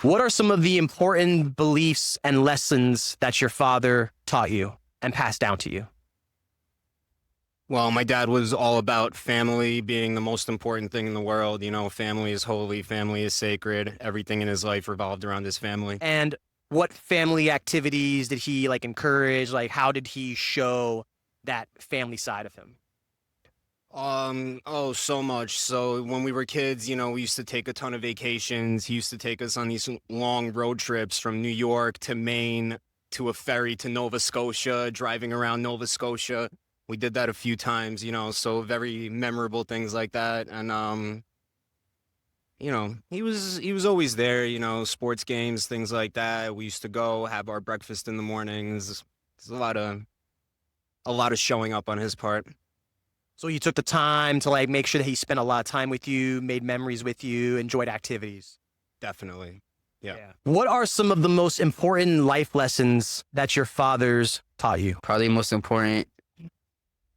What are some of the important beliefs and lessons that your father taught you and passed down to you? Well, my dad was all about family being the most important thing in the world. You know, family is holy, family is sacred. Everything in his life revolved around his family. And what family activities did he like encourage? Like, how did he show that family side of him? Oh, so much. So when we were kids, you know, we used to take a ton of vacations. He used to take us on these long road trips from New York to Maine to a ferry to Nova Scotia, driving around Nova Scotia. We did that a few times, you know, so very memorable things like that. And you know, he was always there, you know, sports games, things like that. We used to go have our breakfast in the mornings. There's a lot of showing up on his part. So you took the time to like make sure that he spent a lot of time with you, made memories with you, enjoyed activities. Definitely. Yeah. Yeah. What are some of the most important life lessons that your fathers taught you? Probably most important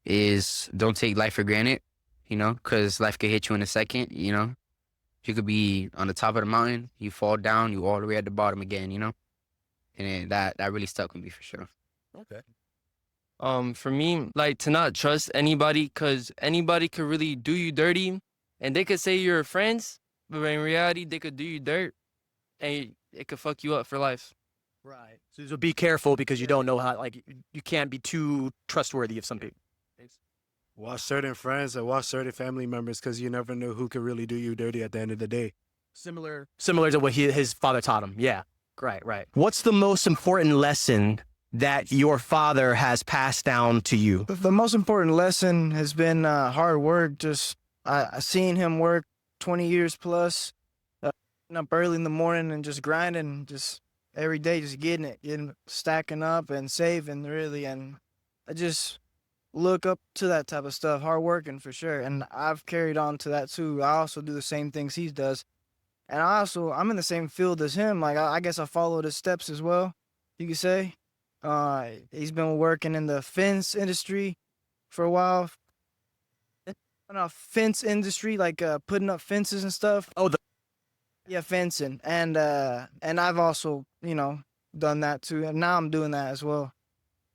is don't take life for granted, because life could hit you in a second. You could be on the top of the mountain, you fall down, you all the way at the bottom again. And that really stuck with me for sure. Okay. For me, like to not trust anybody, cause anybody could really do you dirty, and they could say you're friends, but in reality, they could do you dirt, and it could fuck you up for life. Right. So be careful because you don't know how, like, you can't be too trustworthy of some people. Watch certain friends and watch certain family members because you never know who could really do you dirty at the end of the day. Similar to what his father taught him. Yeah. Right, right. What's the most important lesson that your father has passed down to you? The most important lesson has been hard work. Just I seen him work 20 years plus, getting up early in the morning and just grinding, just every day, just getting stacking up and saving really. And I just look up to that type of stuff, hard working for sure. And I've carried on to that too. I also do the same things he does. And I'm in the same field as him. Like, I guess I followed his steps as well, you could say. He's been working in the fence industry for a while. Fence industry, like putting up fences and stuff. Oh, Yeah, fencing. And I've also, done that too. And now I'm doing that as well.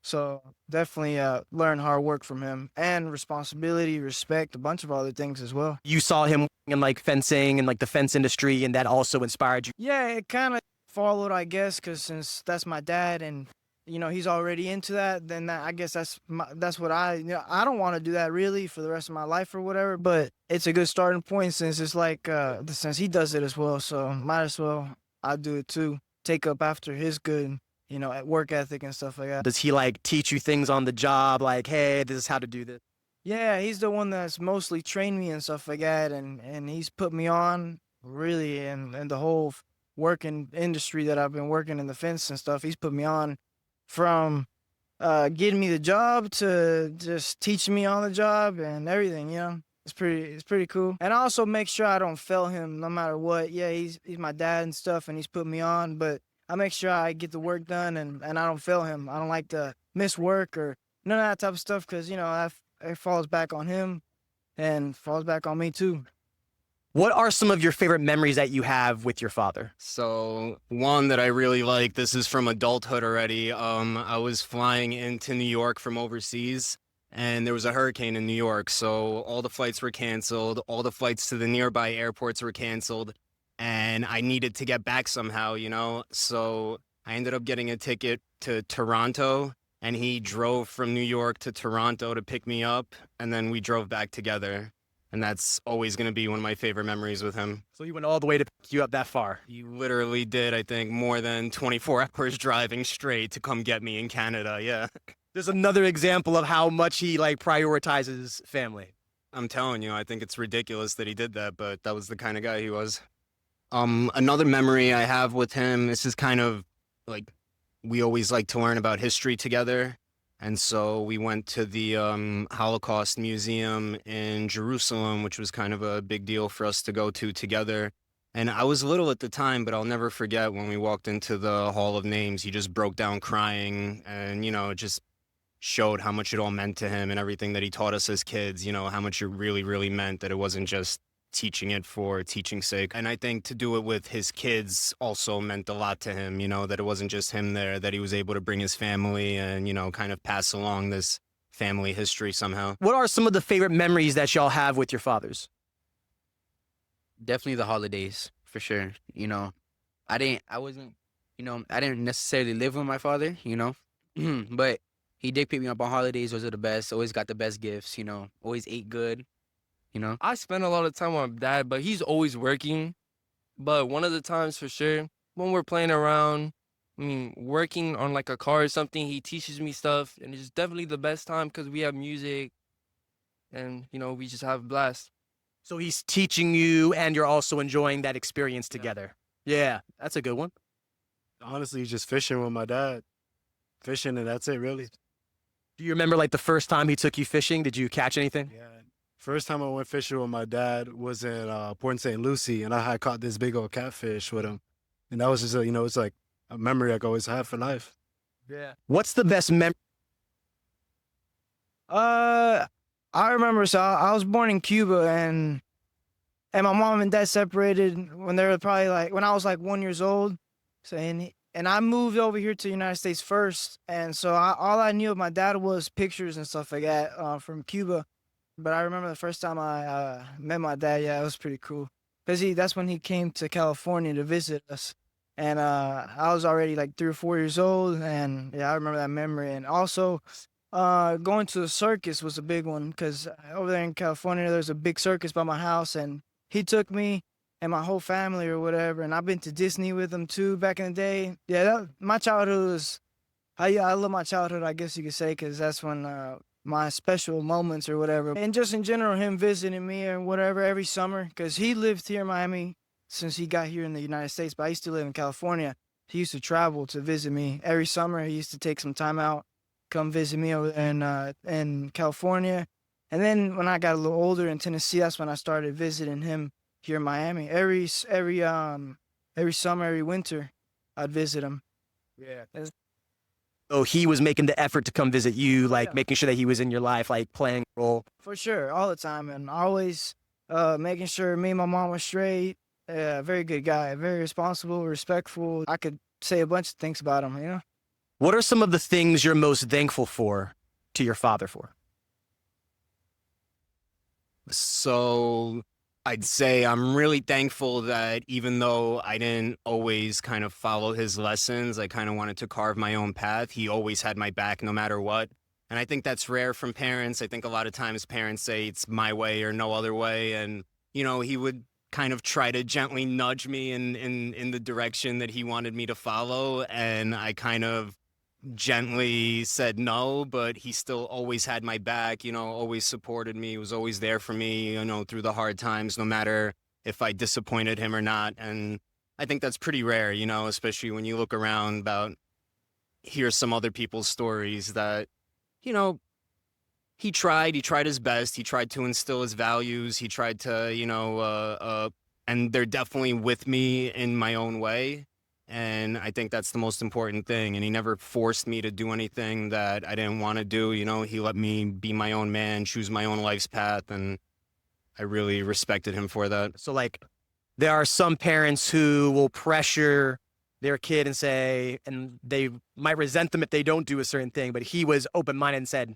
So definitely learn hard work from him and responsibility, respect, a bunch of other things as well. you saw him in like fencing and like the fence industry, and that also inspired you. Yeah, it kind of followed, I guess, because since that's my dad and, he's already into that, then I guess that's what I don't want to do that really for the rest of my life or whatever, but it's a good starting point since it's like, since he does it as well, so might as well I do it too. Take up after his good, at work ethic and stuff like that. Does he like teach you things on the job? Like, hey, this is how to do this. Yeah, he's the one that's mostly trained me and stuff like that, and he's put me on really in the whole working industry that I've been working in the fence and stuff. He's put me on from getting me the job to just teaching me on the job and everything. It's pretty cool. And I also make sure I don't fail him no matter what. Yeah, he's my dad and stuff, and he's put me on, but I make sure I get the work done and I don't fail him. I don't like to miss work or none of that type of stuff because, it falls back on him and falls back on me too. What are some of your favorite memories that you have with your father? So one that I really like, this is from adulthood already. I was flying into New York from overseas and there was a hurricane in New York. So all the flights were canceled. All the flights to the nearby airports were canceled. And I needed to get back somehow. So I ended up getting a ticket to Toronto, and he drove from New York to Toronto to pick me up, and then we drove back together. And that's always going to be one of my favorite memories with him. So he went all the way to pick you up that far. He literally did, I think, more than 24 hours driving straight to come get me in Canada, yeah. There's another example of how much he like prioritizes family. I'm telling you, I think it's ridiculous that he did that, but that was the kind of guy he was. Another memory I have with him, this is kind of like, we always like to learn about history together. And so we went to the Holocaust Museum in Jerusalem, which was kind of a big deal for us to go to together. And I was little at the time, but I'll never forget when we walked into the Hall of Names, he just broke down crying and, it just showed how much it all meant to him and everything that he taught us as kids, how much it really, really meant, that it wasn't just teaching it for teaching's sake. And I think to do it with his kids also meant a lot to him, you know, that it wasn't just him there, that he was able to bring his family and, you know, kind of pass along this family history somehow. What are some of the favorite memories that y'all have with your fathers? Definitely the holidays, for sure. You know, I didn't necessarily live with my father, you know, but he did pick me up on holidays. Those are the best. Always got the best gifts, you know, always ate good, you know. I spend a lot of time with my dad, but he's always working. But one of the times for sure, when we're playing around, I mean, working on like a car or something, he teaches me stuff, and it's definitely the best time because we have music, and you know, we just have a blast. So he's teaching you and you're also enjoying that experience together. Yeah, that's a good one. Honestly, just fishing with my dad. Fishing, and that's it, really. Do you remember like the first time he took you fishing? Did you catch anything? Yeah. First time I went fishing with my dad was in Port St. Lucie, and I had caught this big old catfish with him. And that was just, you know, it's like a memory I can always have for life. Yeah. What's the best memory? I remember. So I was born in Cuba, and my mom and dad separated when they were probably like when I was like 1 year old. So and I moved over here to the United States first, and so all I knew of my dad was pictures and stuff like that from Cuba. But I remember the first time I met my dad. Yeah, it was pretty cool because that's when he came to California to visit us, and I was already like 3 or 4 years old, and yeah, I remember that memory. And also, going to the circus was a big one because over there in California, there's a big circus by my house, and he took me and my whole family or whatever. And I've been to Disney with him too back in the day. Yeah, my childhood was, I love my childhood, I guess you could say, because that's when my special moments or whatever. And just in general, him visiting me or whatever every summer, because he lived here in Miami since he got here in the United States, but I used to live in California. He used to travel to visit me every summer. He used to take some time out, come visit me over in California. And then when I got a little older in Tennessee, that's when I started visiting him here in Miami. Every summer, every winter, I'd visit him. Yeah. Oh, he was making the effort to come visit you, like Yeah. making sure that he was in your life, like playing a role. For sure, all the time, and always making sure me and my mom were straight. Very good guy, very responsible, respectful. I could say a bunch of things about him, you know? What are some of the things you're most thankful for to your father for? So I'd say I'm really thankful that even though I didn't always kind of follow his lessons, I kind of wanted to carve my own path. He always had my back no matter what. And I think that's rare from parents. I think a lot of times parents say it's my way or no other way. And, you know, he would kind of try to gently nudge me in the direction that he wanted me to follow. And I kind of gently said no, but he still always had my back, you know, always supported me, was always there for me, you know, through the hard times, no matter if I disappointed him or not. And I think that's pretty rare, you know, especially when you look around hear some other people's stories that, you know, he tried his best. He tried to instill his values. He tried to, you know, and they're definitely with me in my own way. And I think that's the most important thing. And he never forced me to do anything that I didn't want to do. You know, he let me be my own man, choose my own life's path. And I really respected him for that. So, like, there are some parents who will pressure their kid and say, and they might resent them if they don't do a certain thing, but he was open-minded and said,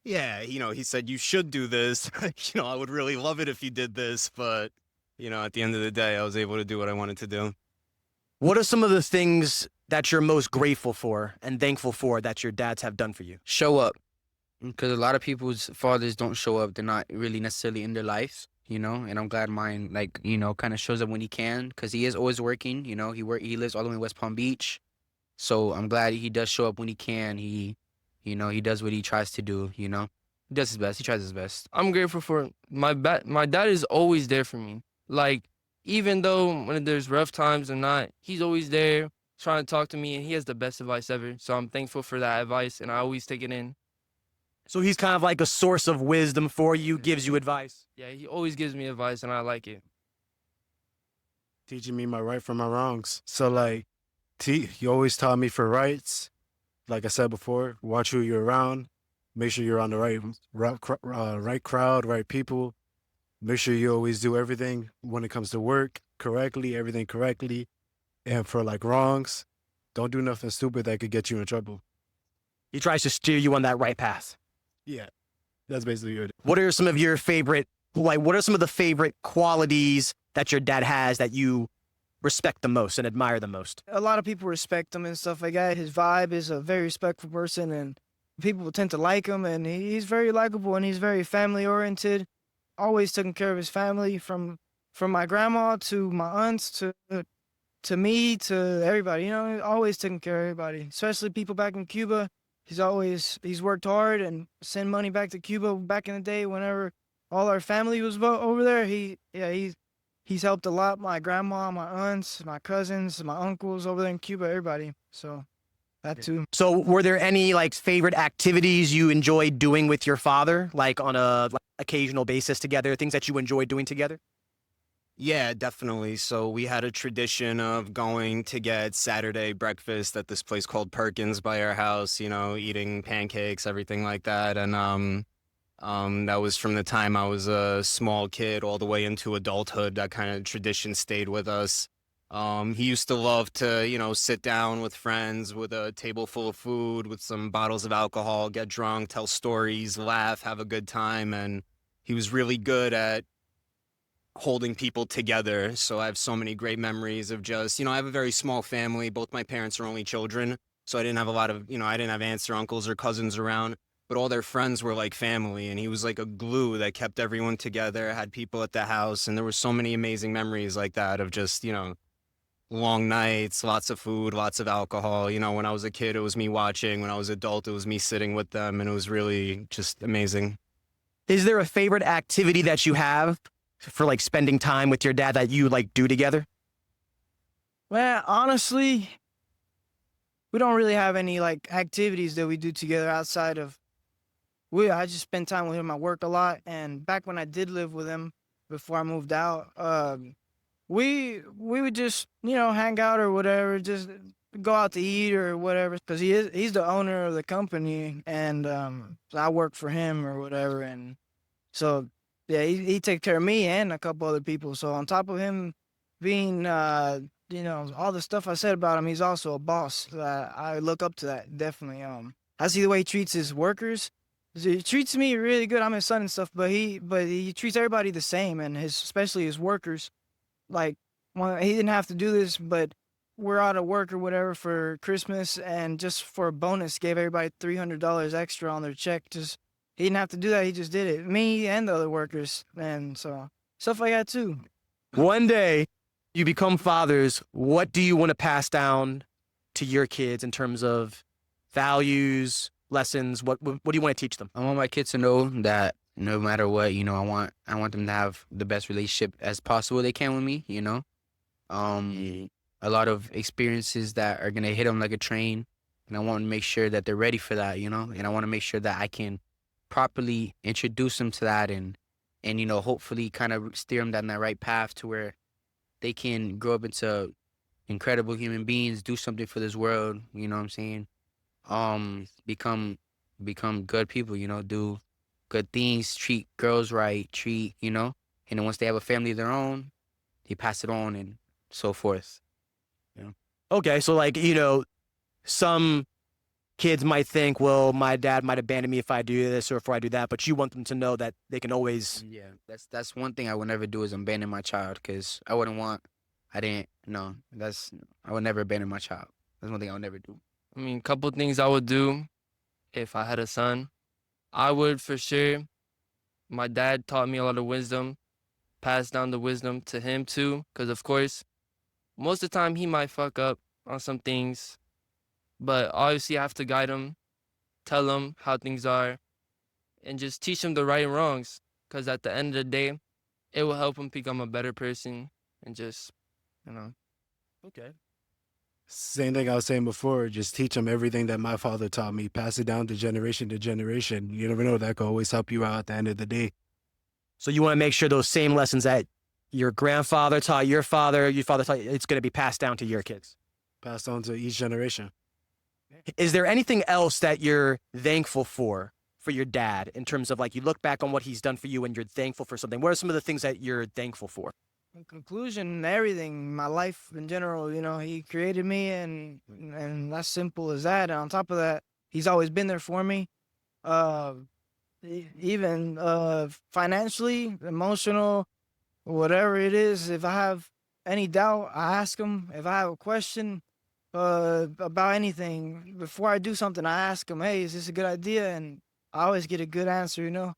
Yeah, you know, he said, you should do this. You know, I would really love it if you did this. But, you know, at the end of the day, I was able to do what I wanted to do. what are some of the things that you're most grateful for and thankful for that your dads have done for you? Show up, because a lot of people's fathers don't show up. They're not really necessarily in their lives, you know. And I'm glad mine, like, you know, kind of shows up when he can, because he is always working. You know, he lives all the way in West Palm Beach, so I'm glad he does show up when he can. You know, he does what he tries to do. You know, he does his best. He tries his best. I'm grateful for my dad is always there for me. Like, even though when there's rough times or not, he's always there trying to talk to me, and he has the best advice ever. So I'm thankful for that advice, and I always take it in. So he's kind of like a source of wisdom for you, gives you advice. Yeah, he always gives me advice, and I like it. Teaching me my right from my wrongs. So, like, he always taught me for rights. Like I said before, watch who you're around. Make sure you're on the right crowd, right people. Make sure you always do everything when it comes to work correctly, everything correctly. And for like wrongs, don't do nothing stupid that could get you in trouble. He tries to steer you on that right path. Yeah, that's basically it. What are some of your favorite, what are some of the favorite qualities that your dad has that you respect the most and admire the most? A lot of people respect him and stuff like that. His vibe is a very respectful person, and people tend to like him. And he's very likable, and he's very family oriented. Always taking care of his family, from my grandma to my aunts to me to everybody. You know, always taking care of everybody, especially people back in Cuba. He's worked hard and sent money back to Cuba back in the day whenever all our family was over there. He's helped a lot. My grandma, my aunts, my cousins, my uncles over there in Cuba, everybody. So that too. So were there any like favorite activities you enjoyed doing with your father, like on a occasional basis together, things that you enjoyed doing together? Yeah, definitely. So we had a tradition of going to get Saturday breakfast at this place called Perkins by our house, you know, eating pancakes, everything like that. And that was from the time I was a small kid all the way into adulthood. That kind of tradition stayed with us. He used to love to, you know, sit down with friends with a table full of food, with some bottles of alcohol, get drunk, tell stories, laugh, have a good time. And he was really good at holding people together. So I have so many great memories of just, you know, I have a very small family. Both my parents are only children. So I didn't have a lot of, you know, I didn't have aunts or uncles or cousins around, but all their friends were like family. And he was like a glue that kept everyone together, had people at the house. And there were so many amazing memories like that of just, you know, long nights, lots of food, lots of alcohol. You know, when I was a kid, it was me watching. When I was adult, it was me sitting with them. And it was really just amazing. Is there a favorite activity that you have for like spending time with your dad that you like do together? Man, honestly, we don't really have any like activities that we do together outside of I just spend time with him. I work a lot, and back when I did live with him before I moved out, we would just, you know, hang out or whatever, just go out to eat or whatever, because he's the owner of the company, and so I work for him or whatever. And so yeah, he takes care of me and a couple other people. So on top of him being you know, all the stuff I said about him, he's also a boss. I look up to that, definitely. I see the way he treats his workers. He treats me really good. I'm his son and stuff, but he treats everybody the same, and especially his workers. Like, well, he didn't have to do this, but we're out of work or whatever for Christmas, and just for a bonus, gave everybody $300 extra on their check. Just he didn't have to do that. He just did it. Me and the other workers, and so stuff like that too. One day you become fathers. What do you want to pass down to your kids in terms of values, lessons? What do you want to teach them? I want my kids to know that no matter what, you know, I want them to have the best relationship as possible they can with me, you know. A lot of experiences that are gonna hit them like a train, and I want to make sure that they're ready for that, you know. And I want to make sure that I can properly introduce them to that, and you know, hopefully kind of steer them down that right path to where they can grow up into incredible human beings, do something for this world, you know what I'm saying? Become good people, you know, do good things, treat girls right, you know, and then once they have a family of their own, they pass it on and so forth. You know? Okay, so like, you know, some kids might think, well, my dad might abandon me if I do this or if I do that, but you want them to know that they can always. Yeah, that's one thing I would never do is abandon my child, because I would never abandon my child. That's one thing I would never do. I mean, a couple things I would do if I had a son. I would for sure. My dad taught me a lot of wisdom, pass down the wisdom to him too, because of course, most of the time he might fuck up on some things, but obviously I have to guide him, tell him how things are, and just teach him the right and wrongs, because at the end of the day, it will help him become a better person and just, you know. Okay. Same thing I was saying before, just teach them everything that my father taught me, pass it down to generation to generation. You never know, that could always help you out at the end of the day. So you want to make sure those same lessons that your grandfather taught your father taught, it's going to be passed down to your kids. Passed on to each generation. Is there anything else that you're thankful for for your dad in terms of like you look back on what he's done for you and you're thankful for something? What are some of the things that you're thankful for? In conclusion, everything, my life in general, you know, he created me, and that's simple as that. And on top of that, he's always been there for me. Uh, Even financially, emotional, whatever it is. If I have any doubt, I ask him. If I have a question about anything, before I do something, I ask him, "Hey, is this a good idea?" And I always get a good answer, you know.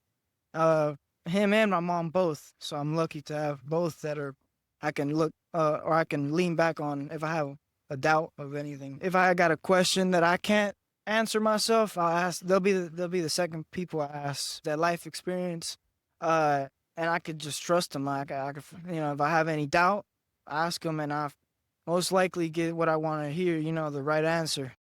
Uh, Him and my mom both. So I'm lucky to have both that are I can look or I can lean back on if I have a doubt of anything. If I got a question that I can't answer myself, I'll ask. They'll be the second people I ask. That life experience, and I could just trust them. I could, you know, if I have any doubt, I ask them, and I most likely get what I want to hear. You know, the right answer.